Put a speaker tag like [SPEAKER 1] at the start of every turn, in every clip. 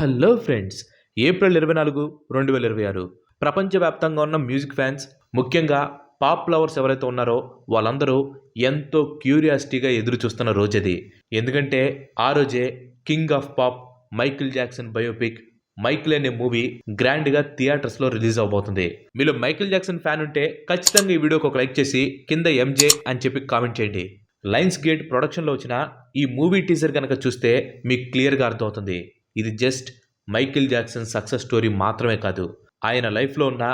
[SPEAKER 1] Hello friends. April 24, 2026 ప్రపంచవ్యాప్తంగా ఉన్న music fans, ముఖ్యంగా పాప్ లవర్స్ ఎవరైతే ఉన్నారో వాళ్ళందరూ ఎంతో క్యూరియాసిటీగా ఎదురు చూస్తున్న రోజది. ఎందుకంటే ఆ రోజే king of pop Michael Jackson biopic 'Michael' అనే మూవీ గ్రాండ్గా థియేటర్స్లో రిలీజ్ అవబోతుంది. మీలో మైకిల్ జాక్సన్ ఫ్యాన్ ఉంటే ఖచ్చితంగా ఈ వీడియోకి ఒక లైక్ చేసి కింద ఎంజే అని చెప్పి కామెంట్ చేయండి. లయన్స్ గేట్ ప్రొడక్షన్లో వచ్చిన ఈ మూవీ టీజర్ కనుక చూస్తే మీకు క్లియర్గా అర్థమవుతుంది. ఇది just Michael Jackson success story మాత్రమే కాదు, ఆయన లైఫ్లో ఉన్న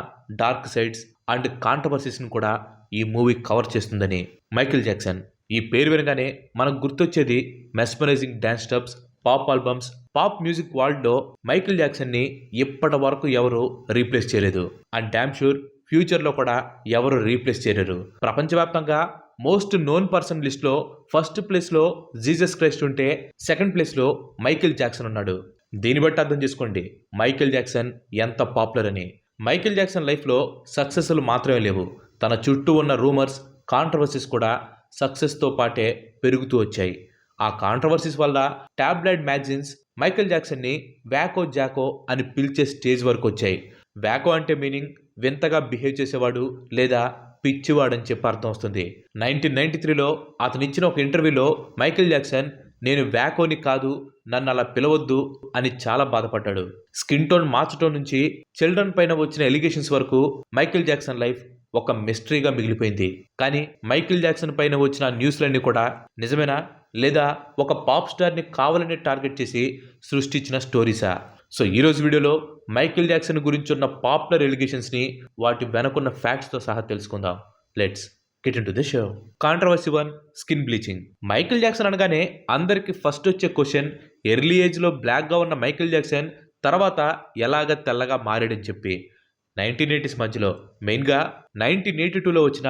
[SPEAKER 1] డార్క్ సైడ్స్ అండ్ కాంట్రవర్సీస్ని కూడా ఈ మూవీ కవర్ చేస్తుందని. మైకిల్ జాక్సన్ ఈ పేరు వినగానే మనకు గుర్తొచ్చేది mesmerising dance steps, pop albums. Pop music వరల్డ్లో మైకిల్ జాక్సన్ని ఇప్పటి వరకు ఎవరు రీప్లేస్ చేయలేదు అండ్ డామ్ షూర్ ఫ్యూచర్లో కూడా ఎవరు రీప్లేస్ చేయలేరు. ప్రపంచవ్యాప్తంగా మోస్ట్ నోన్ పర్సన్ లిస్ట్లో ఫస్ట్ ప్లేస్లో జీసస్ క్రైస్ట్ ఉంటే సెకండ్ ప్లేస్లో మైకిల్ జాక్సన్ ఉన్నాడు. దీన్ని బట్టి అర్థం చేసుకోండి మైకిల్ జాక్సన్ ఎంత పాపులర్ అని. మైకిల్ జాక్సన్ లైఫ్లో సక్సెస్లు మాత్రమే లేవు, తన చుట్టూ ఉన్న రూమర్స్, కాంట్రవర్సీస్ కూడా సక్సెస్తో పాటే పెరుగుతూ వచ్చాయి. ఆ కాంట్రవర్సీస్ వల్ల టాబ్లాయిడ్ మ్యాగజైన్స్ మైకిల్ జాక్సన్ని వ్యాకో జాకో అని పిలిచే స్టేజ్ వరకు వచ్చాయి. వ్యాకో అంటే మీనింగ్ వింతగా బిహేవ్ చేసేవాడు లేదా పిచ్చివాడని చెప్పి అర్థం వస్తుంది. 1993లో అతను ఇచ్చిన ఒక ఇంటర్వ్యూలో మైకిల్ జాక్సన్ నేను వ్యాకోని కాదు, నన్ను అలా పిలవద్దు అని చాలా బాధపడ్డాడు. స్కిన్ టోన్ మార్చటం నుంచి చిల్డ్రన్ పైన వచ్చిన ఎలిగేషన్స్ వరకు మైకిల్ జాక్సన్ లైఫ్ ఒక మిస్టరీగా మిగిలిపోయింది. కానీ మైకిల్ జాక్సన్ పైన వచ్చిన న్యూస్లన్నీ కూడా నిజమేనా లేదా ఒక పాప్ స్టార్ని కావాలని టార్గెట్ చేసి సృష్టించిన స్టోరీసా? సో ఈరోజు వీడియోలో మైకిల్ జాక్సన్ గురించి ఉన్న పాపులర్ ఎలిగేషన్స్ని వాటి వెనకున్న ఫ్యాక్ట్స్తో సహా తెలుసుకుందాం. Let's get into the show. Controversy 1, skin bleaching. Michael Jackson అనగానే అందరికి ఫస్ట్ వచ్చే క్వశ్చన్, ఎర్లీ ఏజ్లో బ్లాక్గా ఉన్న మైకిల్ జాక్సన్ తర్వాత ఎలాగ తెల్లగా మారాడని చెప్పి. 1980s మధ్యలో మెయిన్గా 1982లో వచ్చిన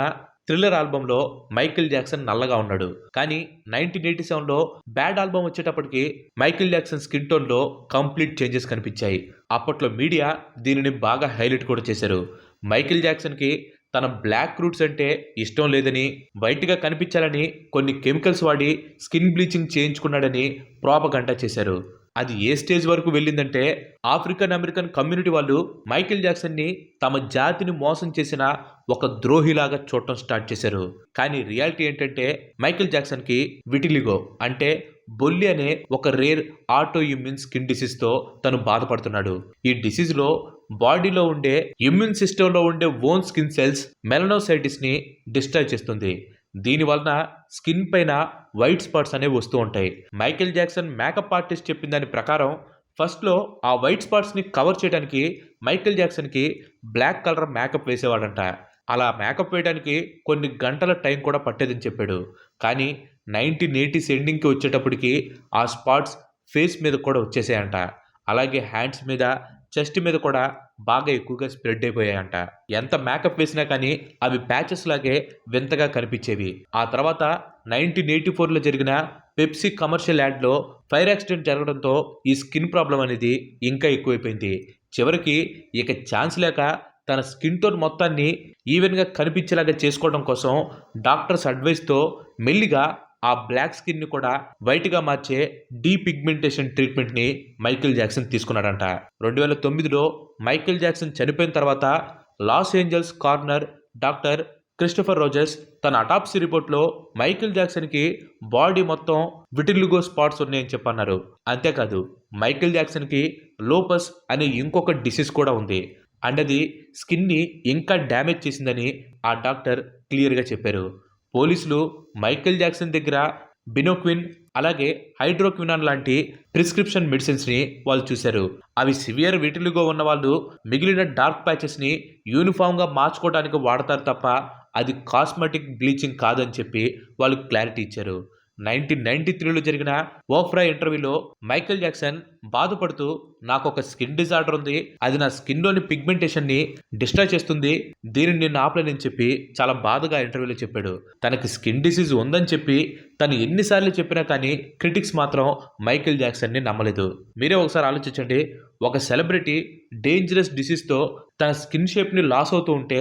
[SPEAKER 1] థ్రిల్లర్ ఆల్బంలో మైకిల్ జాక్సన్ నల్లగా ఉన్నాడు. కానీ 1987లో బ్యాడ్ ఆల్బమ్ వచ్చేటప్పటికి మైకిల్ జాక్సన్ స్కిన్ టోన్లో కంప్లీట్ చేంజెస్ కనిపించాయి. అప్పట్లో మీడియా దీనిని బాగా హైలైట్ కూడా చేశారు. మైకిల్ జాక్సన్కి తన బ్లాక్ రూట్స్ అంటే ఇష్టం లేదని, వైట్గా కనిపించాలని కొన్ని కెమికల్స్ వాడి స్కిన్ బ్లీచింగ్ చేయించుకున్నాడని ప్రాపగండా చేశారు. అది ఏ స్టేజ్ వరకు వెళ్ళిందంటే ఆఫ్రికన్ అమెరికన్ కమ్యూనిటీ వాళ్ళు మైకిల్ జాక్సన్ని తమ జాతిని మోసం చేసిన ఒక ద్రోహిలాగా చూడటం స్టార్ట్ చేశారు. కానీ రియాలిటీ ఏంటంటే మైకిల్ జాక్సన్కి విటిలిగో అంటే బొల్లి అనే ఒక రేర్ ఆటో ఇమ్యూన్ స్కిన్ డిసీజ్తో తను బాధపడుతున్నాడు. ఈ డిసీజ్లో బాడీలో ఉండే ఇమ్యూన్ సిస్టంలో ఉండే ఓన్ స్కిన్ సెల్స్ మెలనోసైటిస్ని డిస్ట్రాయ్ చేస్తుంది. దీనివలన స్కిన్ పైన వైట్ స్పాట్స్ అనేవి వస్తూ ఉంటాయి. మైకిల్ జాక్సన్ మేకప్ ఆర్టిస్ట్ చెప్పిన దాని ప్రకారం ఫస్ట్లో ఆ వైట్ స్పాట్స్ని కవర్ చేయడానికి మైకిల్ జాక్సన్కి బ్లాక్ కలర్ మేకప్ వేసేవాడంట. అలా మేకప్ వేయడానికి కొన్ని గంటల టైం కూడా పట్టేదని చెప్పాడు. కానీ 1980s ఎండింగ్కి వచ్చేటప్పటికి ఆ స్పాట్స్ ఫేస్ మీద కూడా వచ్చేసాయంట. అలాగే హ్యాండ్స్ మీద, చెస్ట్ మీద కూడా బాగా ఎక్కువగా స్ప్రెడ్ అయిపోయాయంట. ఎంత మేకప్ వేసినా కానీ అవి ప్యాచెస్ లాగే వింతగా కనిపించేవి. ఆ తర్వాత 1984లో జరిగిన పెప్సీ కమర్షియల్ యాడ్లో ఫైర్ యాక్సిడెంట్ జరగడంతో ఈ స్కిన్ ప్రాబ్లం అనేది ఇంకా ఎక్కువైపోయింది. చివరికి ఇక ఛాన్స్ లేక తన స్కిన్ టోన్ మొత్తాన్ని ఈవెన్గా కనిపించేలాగా చేసుకోవడం కోసం డాక్టర్స్ అడ్వైస్తో మెల్లిగా ఆ బ్లాక్ స్కిన్ని కూడా వైట్గా మార్చే డీపిగ్మెంటేషన్ ట్రీట్మెంట్ని మైకిల్ జాక్సన్ తీసుకున్నాడంట. 2009లో మైకిల్ జాక్సన్ చనిపోయిన తర్వాత Los Angeles corner doctor Christopher Rogers తన అటాప్సీ రిపోర్ట్లో మైకిల్ జాక్సన్కి బాడీ మొత్తం విటిలిగో స్పాట్స్ ఉన్నాయని చెప్పన్నారు. అంతేకాదు మైకిల్ జాక్సన్కి లోపస్ అనే ఇంకొక డిసీజ్ కూడా ఉంది అండ్ అది స్కిన్ని ఇంకా డ్యామేజ్ చేసిందని ఆ డాక్టర్ క్లియర్గా చెప్పారు. పోలీసులు మైకిల్ జాక్సన్ దగ్గర బినోక్విన్ అలాగే హైడ్రోక్వినాన్ లాంటి ప్రిస్క్రిప్షన్ మెడిసిన్స్ని వాళ్ళు చూశారు. అవి సివియర్ విటిలిగో ఉన్న వాళ్ళు మిగిలిన డార్క్ ప్యాచెస్ని యూనిఫామ్గా మార్చుకోవడానికి వాడతారు తప్ప అది కాస్మెటిక్ బ్లీచింగ్ కాదని చెప్పి వాళ్ళు క్లారిటీ ఇచ్చారు. 1993లో జరిగిన ఓఫ్రా ఇంటర్వ్యూలో మైకిల్ జాక్సన్ బాధపడుతూ నాకు ఒక స్కిన్ డిజార్డర్ ఉంది, అది నా స్కిన్లోని పిగ్మెంటేషన్ని డిస్ట్రాయ్ చేస్తుంది, దీనిని నేను ఆపలేనని చెప్పి చాలా బాధగా ఇంటర్వ్యూలో చెప్పాడు. తనకి స్కిన్ డిసీజ్ ఉందని చెప్పి తను ఎన్నిసార్లు చెప్పినా కానీ క్రిటిక్స్ మాత్రం మైకిల్ జాక్సన్ని నమ్మలేదు. మీరే ఒకసారి ఆలోచించండి, ఒక సెలబ్రిటీ డేంజరస్ డిసీజ్తో తన స్కిన్ షేప్ని లాస్ అవుతూ ఉంటే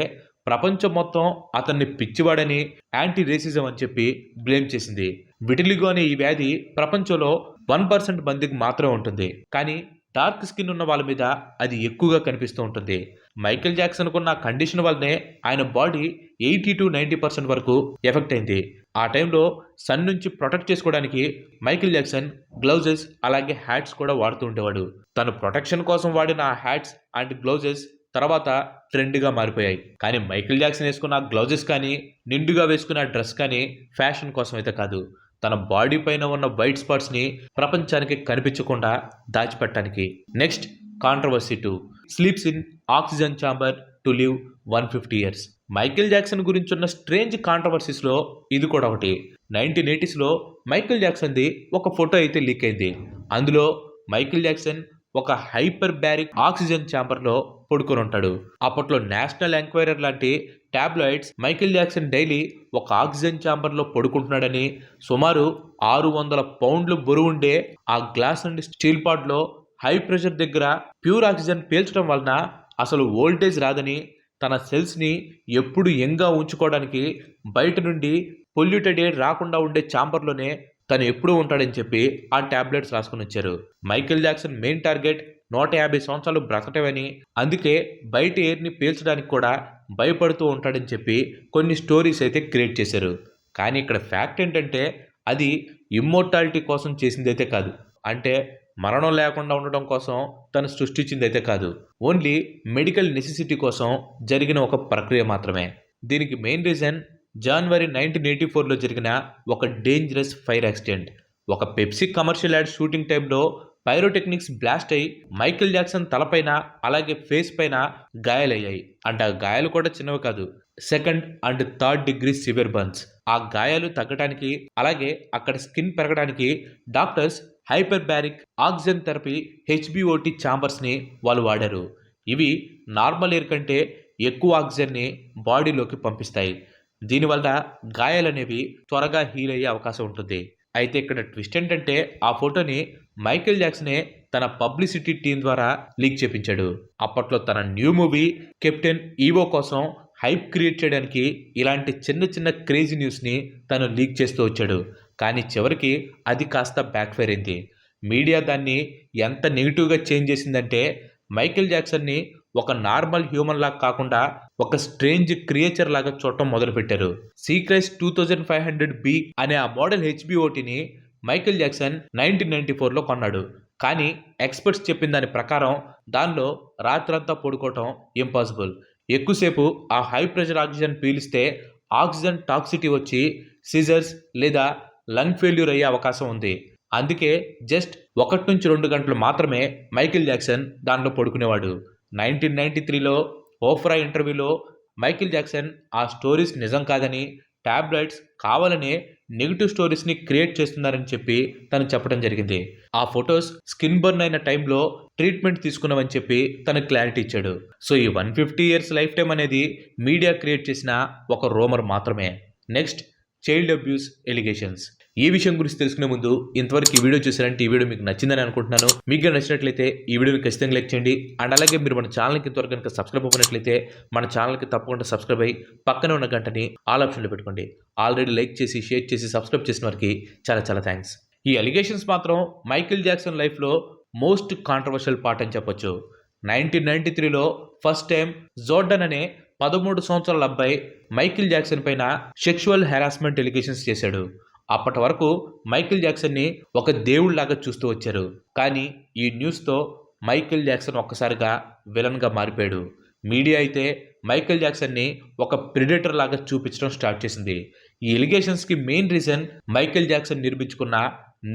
[SPEAKER 1] ప్రపంచం మొత్తం అతన్ని పిచ్చివాడని, యాంటీ రేసిజం అని చెప్పి బ్లేమ్ చేసింది. విటిలిగో అనే ఈ వ్యాధి ప్రపంచంలో 1% మందికి మాత్రమే ఉంటుంది. కానీ డార్క్ స్కిన్ ఉన్న వాళ్ళ మీద అది ఎక్కువగా కనిపిస్తూ ఉంటుంది. మైకేల్ జాక్సన్ కున్న కండిషన్ వల్లనే ఆయన బాడీ 80-90% వరకు ఎఫెక్ట్ అయింది. ఆ టైంలో సన్ నుంచి ప్రొటెక్ట్ చేసుకోవడానికి మైకేల్ జాక్సన్ గ్లౌజెస్ అలాగే హ్యాట్స్ కూడా వాడుతూ ఉండేవాడు. తను ప్రొటెక్షన్ కోసం వాడిన ఆ హ్యాట్స్ అండ్ గ్లౌజెస్ తర్వాత ట్రెండ్గా మారిపోయాయి. కానీ మైకేల్ జాక్సన్ వేసుకున్న గ్లౌజెస్ కానీ నిండుగా వేసుకున్న డ్రెస్ కానీ ఫ్యాషన్ కోసం అయితే కాదు, తన బాడీ పైన ఉన్న వైట్ స్పాట్స్ని ప్రపంచానికి కనిపించకుండా దాచిపెట్టడానికి. Next controversy 2, sleeps in oxygen chamber to live 150 years. Michael Jackson గురించి ఉన్న స్ట్రేంజ్ కాంట్రవర్సీస్లో ఇది కూడా ఒకటి. 1980sలో మైకేల్ జాక్సన్ది ఒక ఫోటో అయితే లీక్ అయింది. అందులో మైకేల్ జాక్సన్ ఒక హైపర్ బ్యారిక్ ఆక్సిజన్ ఛాంబర్లో పడుకొని ఉంటాడు. అప్పట్లో నేషనల్ ఎంక్వైరర్ లాంటి టాబ్లాయిడ్స్ మైకేల్ జాక్సన్ డైలీ ఒక ఆక్సిజన్ ఛాంబర్లో పడుకుంటున్నాడని, సుమారు 600 పౌండ్లు బరువుండే ఆ గ్లాస్ అండ్ స్టీల్ పాడ్లో హై ప్రెషర్ దగ్గర ప్యూర్ ఆక్సిజన్ పీల్చడం వలన అసలు వోల్టేజ్ రాదని, తన సెల్స్ని ఎప్పుడు యంగ్గా ఉంచుకోవడానికి బయట నుండి పొల్యూటెడ్ ఎయిర్ రాకుండా ఉండే ఛాంబర్లోనే తను ఎప్పుడూ ఉంటాడని చెప్పి ఆ టాబ్లెట్స్ రాసుకుని వచ్చారు. మైకేల్ జాక్సన్ మెయిన్ టార్గెట్ 150 సంవత్సరాలు బ్రతకటమని, అందుకే బయట ఎయిర్ని పీల్చడానికి కూడా భయపడుతూ ఉంటాడని చెప్పి కొన్ని స్టోరీస్ అయితే క్రియేట్ చేశారు. కానీ ఇక్కడ ఫ్యాక్ట్ ఏంటంటే అది ఇమ్మోర్టాలిటీ కోసం చేసిందైతే కాదు, అంటే మరణం లేకుండా ఉండడం కోసం తను సృష్టించిందైతే కాదు, ఓన్లీ మెడికల్ నెసెసిటీ కోసం జరిగిన ఒక ప్రక్రియ మాత్రమే. దీనికి మెయిన్ రీజన్ జనవరి 1984లో జరిగిన ఒక డేంజరస్ ఫైర్ యాక్సిడెంట్. ఒక పెప్సీ కమర్షియల్ యాడ్ షూటింగ్ టైంలో పైరోటెక్నిక్స్ బ్లాస్ట్ అయి మైకేల్ జాక్సన్ తలపైన అలాగే ఫేస్ పైన గాయాలయ్యాయి. అంటే ఆ గాయాలు కూడా చిన్నవి కాదు, 2nd and 3rd degree severe burns. ఆ గాయాలు తగ్గడానికి అలాగే అక్కడ స్కిన్ పెరగడానికి doctors hyper baric oxygen therapy HBOT ఛాంబర్స్ని వాళ్ళు వాడారు. ఇవి నార్మల్ ఎయిర్ కంటే ఎక్కువ ఆక్సిజన్ని బాడీలోకి పంపిస్తాయి. దీనివల్ల గాయాలనేవి త్వరగా హీల్ అయ్యే అవకాశం ఉంటుంది. అయితే ఇక్కడ ట్విస్ట్ ఏంటంటే ఆ ఫోటోని మైకేల్ జాక్సనే తన పబ్లిసిటీ టీం ద్వారా లీక్ చేపించాడు. అప్పట్లో తన న్యూ మూవీ కెప్టెన్ ఈవో కోసం హైప్ క్రియేట్ చేయడానికి ఇలాంటి చిన్న చిన్న క్రేజీ న్యూస్ని తను లీక్ చేస్తూ వచ్చాడు. కానీ చివరికి అది కాస్త బ్యాక్ ఫైర్ అయింది. మీడియా దాన్ని ఎంత నెగిటివ్గా చేంజ్ చేసిందంటే మైకేల్ జాక్సన్ని ఒక నార్మల్ హ్యూమన్ లాగా కాకుండా ఒక స్ట్రేంజ్ క్రియేచర్ లాగా చూడటం మొదలుపెట్టారు. సీక్రెస్ట్ 2500B అనే ఆ మోడల్ HBOTని మైకేల్ జాక్సన్ 1994లో కొన్నాడు. కానీ ఎక్స్పర్ట్స్ చెప్పిన దాని ప్రకారం దానిలో రాత్రంతా పడుకోవటం ఇంపాసిబుల్. ఎక్కువసేపు ఆ హై ప్రెషర్ ఆక్సిజన్ పీలిస్తే ఆక్సిజన్ టాక్సిటీ వచ్చి సీజర్స్ లేదా లంగ్ ఫెయిల్యూర్ అయ్యే అవకాశం ఉంది. అందుకే జస్ట్ 1 నుంచి 2 గంటలు మాత్రమే మైకేల్ జాక్సన్ దానిలో పడుకునేవాడు. 1993లో ఓఫ్రా ఇంటర్వ్యూలో మైకేల్ జాక్సన్ ఆ స్టోరీస్ నిజం కాదని, టాబ్లెట్స్ కావాలనే నెగిటివ్ స్టోరీస్ని క్రియేట్ చేస్తున్నారని చెప్పి తను చెప్పడం జరిగింది. ఆ ఫొటోస్ స్కిన్ బర్న్ అయిన టైంలో ట్రీట్మెంట్ తీసుకున్నామని చెప్పి తను క్లారిటీ ఇచ్చాడు. సో ఈ 150 years లైఫ్ టైం అనేది మీడియా క్రియేట్ చేసిన ఒక రూమర్ మాత్రమే. Next child abuse allegations. ఈ విషయం గురించి తెలుసుకునే ముందు ఇంతవరకు ఈ వీడియో చూసారంటే ఈ వీడియో మీకు నచ్చిందని అనుకుంటున్నాను. మీకు నచ్చినట్లయితే ఈ వీడియోని ఖచ్చితంగా లైక్ చేయండి. అండ్ అలాగే మీరు మన ఛానల్కి ఇంతవరకు కనుక సబ్స్క్రైబ్ అవ్వనట్లయితే మన ఛానల్కి తప్పకుండా సబ్స్క్రైబ్ అయ్యి పక్కనే ఉన్న గంటని ఆల్ ఆప్షన్లో పెట్టుకోండి. ఆల్రెడీ లైక్ చేసి షేర్ చేసి సబ్స్క్రైబ్ చేసిన వారికి చాలా చాలా థ్యాంక్స్. ఈ అలిగేషన్స్ మాత్రం మైకేల్ జాక్సన్ లైఫ్లో మోస్ట్ కాంట్రవర్షియల్ పార్ట్ అని చెప్పొచ్చు. 1993లో ఫస్ట్ టైం జోర్డన్ అనే 13 సంవత్సరాల అబ్బాయి మైకేల్ జాక్సన్ పైన సెక్షువల్ హెరాస్మెంట్ ఎలిగేషన్స్ చేశాడు. అప్పటి వరకు మైకేల్ జాక్సన్ని ఒక దేవుళ్లాగా చూస్తూ వచ్చారు. కానీ ఈ న్యూస్తో మైకేల్ జాక్సన్ ఒక్కసారిగా విలన్గా మారిపోయాడు. మీడియా అయితే మైకేల్ జాక్సన్ని ఒక ప్రిడేటర్ లాగా చూపించడం స్టార్ట్ చేసింది. ఈ ఎలిగేషన్స్కి మెయిన్ రీజన్ మైకేల్ జాక్సన్ నిర్మించుకున్న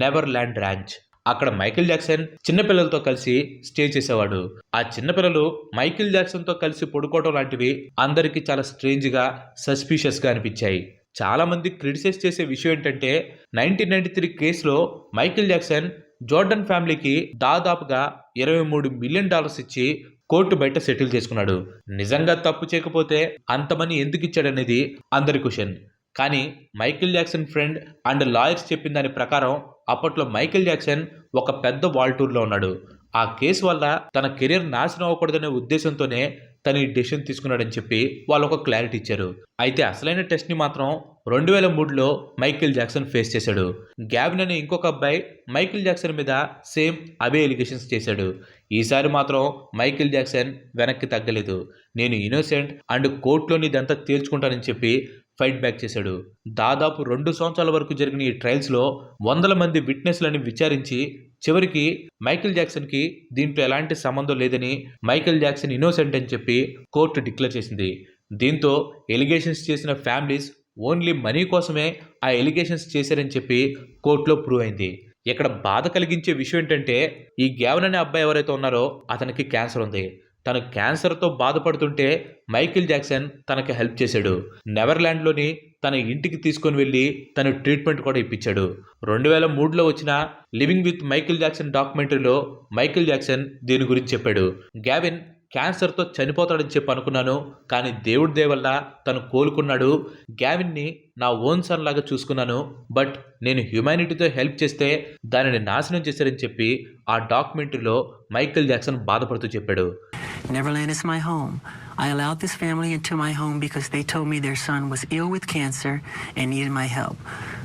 [SPEAKER 1] నెవర్ ల్యాండ్ ర్యాంచ్. అక్కడ మైకేల్ జాక్సన్ చిన్నపిల్లలతో కలిసి స్టే చేసేవాడు. ఆ చిన్నపిల్లలు మైకేల్ జాక్సన్తో కలిసి పడుకోవడం లాంటివి అందరికీ చాలా స్ట్రేంజ్గా సస్పీషియస్గా అనిపించాయి. చాలా మంది క్రిటిసైజ్ చేసే విషయం ఏంటంటే 1993 కేసులో మైకేల్ జాక్సన్ జోర్డన్ ఫ్యామిలీకి దాదాపుగా $23 మిలియన్ ఇచ్చి కోర్టు బయట సెటిల్ చేసుకున్నాడు. నిజంగా తప్పు చేయకపోతే అంత మనీ ఎందుకు ఇచ్చాడనేది అందరి క్వశ్చన్. కానీ Michael Jackson friend and lawyers చెప్పిన దాని ప్రకారం అప్పట్లో మైకేల్ జాక్సన్ ఒక పెద్ద వాల్టూర్లో ఉన్నాడు. ఆ కేసు వల్ల తన కెరీర్ నాశనం అవ్వకూడదనే ఉద్దేశంతోనే తను ఈ డెసిషన్ తీసుకున్నాడని చెప్పి వాళ్ళు ఒక క్లారిటీ ఇచ్చారు. అయితే అసలైన టెస్ట్ని మాత్రం 2003లో మైకేల్ జాక్సన్ ఫేస్ చేశాడు. గ్యావిన్ అనే ఇంకొక అబ్బాయి మైకేల్ జాక్సన్ మీద సేమ్ అవే ఎలిగేషన్స్ చేశాడు. ఈసారి మాత్రం మైకేల్ జాక్సన్ వెనక్కి తగ్గలేదు. నేను ఇన్నోసెంట్ అండ్ కోర్టులోని ఇదంతా తేల్చుకుంటానని చెప్పి ఫైట్ బ్యాక్ చేశాడు. దాదాపు 2 సంవత్సరాల వరకు జరిగిన ఈ ట్రయల్స్లో వందల మంది విట్నెస్లని విచారించి చివరికి మైకేల్ జాక్సన్కి దీంట్లో ఎలాంటి సంబంధం లేదని, మైకేల్ జాక్సన్ ఇన్నోసెంట్ అని చెప్పి కోర్టు డిక్లేర్ చేసింది. దీంతో ఎలిగేషన్స్ చేసిన ఫ్యామిలీస్ ఓన్లీ మనీ కోసమే ఆ ఎలిగేషన్స్ చేశారని చెప్పి కోర్టులో ప్రూవ్ అయింది. ఇక్కడ బాధ కలిగించే విషయం ఏంటంటే, ఈ గ్యావన్ అనే అబ్బాయి ఎవరైతే ఉన్నారో అతనికి క్యాన్సర్ ఉంది. తను క్యాన్సర్తో బాధపడుతుంటే మైకేల్ జాక్సన్ తనకి హెల్ప్ చేశాడు. నెదర్లాండ్లోని తన ఇంటికి తీసుకొని వెళ్ళి తను ట్రీట్మెంట్ కూడా ఇప్పించాడు. 2003లో వచ్చిన లివింగ్ విత్ మైకేల్ జాక్సన్ డాక్యుమెంటరీలో మైకేల్ జాక్సన్ దీని గురించి చెప్పాడు. గ్యావిన్ క్యాన్సర్తో చనిపోతాడని చెప్పి అనుకున్నాను, కానీ దేవుడి దయ వల్ల తను కోలుకున్నాడు. గ్యావిన్ని నా ఓన్ సన్ లాగా చూసుకున్నాను, బట్ నేను హ్యుమానిటీతో హెల్ప్ చేస్తే దానిని నాశనం చేశారని చెప్పి ఆ డాక్యుమెంటరీలో మైకేల్ జాక్సన్ బాధపడుతూ చెప్పాడు.
[SPEAKER 2] Neverland is my home. I allowed this family into my home because they told me their son was ill with cancer and needed my help.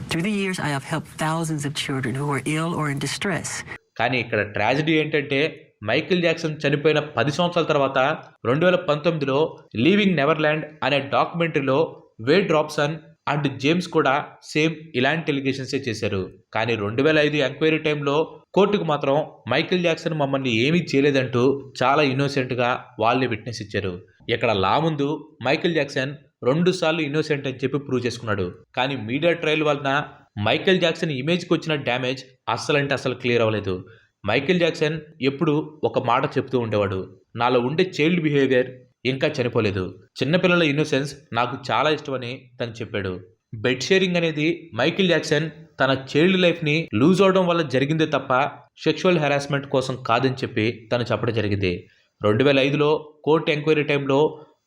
[SPEAKER 2] Through the years, I have helped thousands of children who were ill or in distress.
[SPEAKER 1] కానీ ఇక్కడ tragedy ఏంటంటే, Michael Jackson చనిపోయిన 10 సంవత్సరాల తర్వాత 2019లో leaving నెవర్లాండ్ అనే డాక్యుమెంటరీలో Wade Robeson and James కూడా same ఇలాంటి ఎలిగేషన్సే చేశారు. కానీ 2005 ఎంక్వైరీ టైంలో కోర్టుకు మాత్రం మైకేల్ జాక్సన్ మమ్మల్ని ఏమీ చేయలేదంటూ చాలా ఇన్నోసెంట్గా వాళ్ళే విట్నెస్ ఇచ్చారు. ఇక్కడ లా ముందు మైకేల్ జాక్సన్ 2 సార్లు ఇన్నోసెంట్ అని చెప్పి ప్రూవ్ చేసుకున్నాడు. కానీ మీడియా ట్రయల్ వలన మైకేల్ జాక్సన్ ఇమేజ్కి వచ్చిన డ్యామేజ్ అస్సలు క్లియర్ అవ్వలేదు. మైకేల్ జాక్సన్ ఎప్పుడు ఒక మాట చెప్తూ ఉండేవాడు, నాలో ఉండే చైల్డ్ బిహేవియర్ ఇంకా చనిపోలేదు, చిన్నపిల్లల ఇన్నోసెన్స్ నాకు చాలా ఇష్టమని తను చెప్పాడు. బెడ్ షేరింగ్ అనేది మైకేల్ జాక్సన్ తన చైల్డ్ లైఫ్ని లూజ్ అవడం వల్ల జరిగిందే తప్ప సెక్షువల్ హెరాస్మెంట్ కోసం కాదని చెప్పి తను చెప్పడం జరిగింది. 2005లో కోర్టు ఎంక్వైరీ టైంలో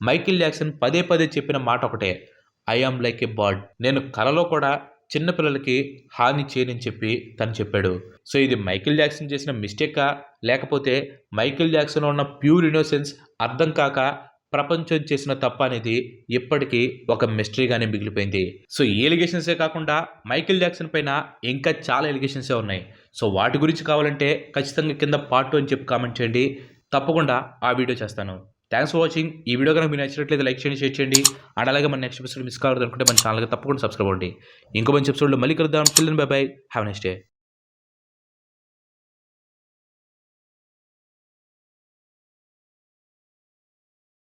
[SPEAKER 1] మైకేల్ జాక్సన్ పదే చెప్పిన మాట ఒకటే, I am like a bird. నేను కలలో కూడా చిన్నపిల్లలకి హాని చేయనని చెప్పి తను చెప్పాడు. సో ఇది మైకేల్ జాక్సన్ చేసిన మిస్టేకా, లేకపోతే మైకేల్ జాక్సన్లో ఉన్న ప్యూర్ ఇన్నోసెన్స్ అర్థం కాక ప్రపంచం చేసిన తప్ప అనేది ఇప్పటికీ ఒక మిస్టరీగానే మిగిలిపోయింది. సో ఈ ఎలిగేషన్సే కాకుండా మైకేల్ జాక్సన్ పైన ఇంకా చాలా ఎలిగేషన్సే ఉన్నాయి. సో వాటి గురించి కావాలంటే ఖచ్చితంగా కింద పార్ట్ 2 అని చెప్పి కామెంట్ చేయండి, తప్పకుండా ఆ వీడియో చేస్తాను. Thanks for watching. ఈ వీడియో కనుక మీకు నచ్చినట్లయితే లైక్ చేయండి, షేర్ చేయండి. అండ్ అలాగే మన నెక్స్ట్ ఎపిసోడ్ మిస్ కావద్దు అనుకుంటే మన ఛానల్కి తప్పకుండా సబ్స్క్రైబ్ అవ్వండి. ఇంకో మంచి ఎపిసోడ్లో మళ్ళీ కలుద్దాం. Children by by, have next day.